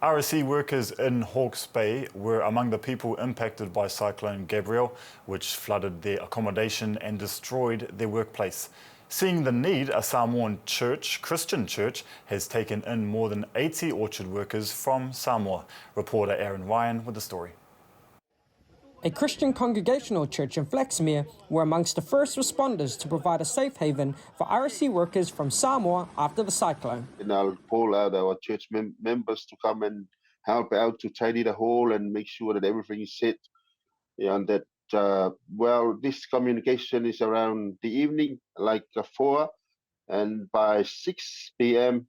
RSE workers in Hawke's Bay were among the people impacted by Cyclone Gabrielle, which flooded their accommodation and destroyed their workplace. Seeing the need, a Samoan Christian church, has taken in more than 80 orchard workers from Samoa. Reporter Aaron Ryan with the story. A Christian congregational church in Flaxmere were amongst the first responders to provide a safe haven for RSE workers from Samoa after the cyclone. And I'll call out our church members to come and help out to tidy the hall and make sure that everything is set. And that, this communication is around the evening, like 4, and by 6 p.m.,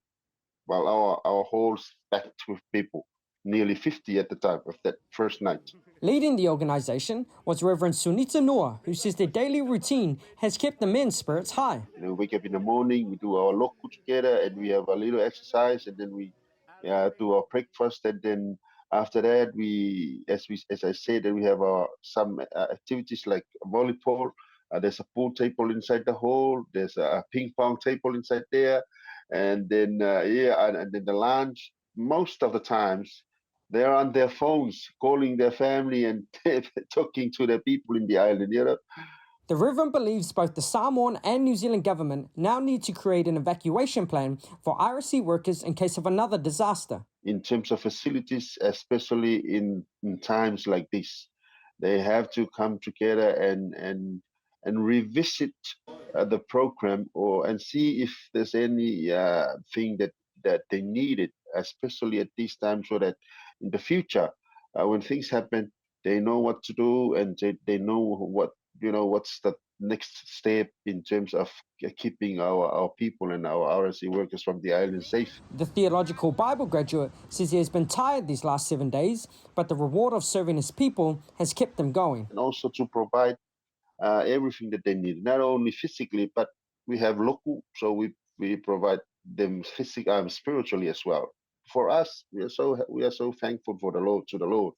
our hall's packed with people. Nearly 50 at the time of that first night. Leading the organisation was Reverend Sunita Noa, who says their daily routine has kept the men's spirits high. We wake up in the morning, we do our loku together, and we have a little exercise, and then we do our breakfast, and then after that, as I said, we have some activities like volleyball. There's a pool table inside the hall. There's a ping pong table inside there, and then and then the lunch. Most of the times, they're on their phones, calling their family and talking to the people in the island, The Reverend believes both the Samoan and New Zealand government now need to create an evacuation plan for RSE workers in case of another disaster. In terms of facilities, especially in times like this, they have to come together and revisit the program and see if there's any thing that they needed, especially at this time, so that in the future, when things happen, they know what to do and they know what's the next step in terms of keeping our people and our RSE workers from the island safe. The theological Bible graduate says he has been tired these last 7 days, but the reward of serving his people has kept them going. And also to provide everything that they need, not only physically, but we have local, so we provide them physically, spiritually as well. For us, we are so thankful for the Lord, to the Lord.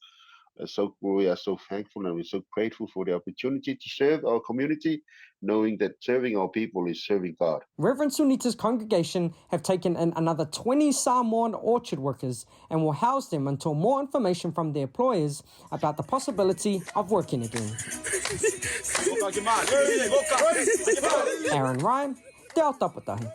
We are so thankful and we're so grateful for the opportunity to serve our community, knowing that serving our people is serving God. Reverend Sunita's congregation have taken in another 20 Samoan orchard workers and will house them until more information from their employers about the possibility of working again. Aaron Ryan, Tapatahi.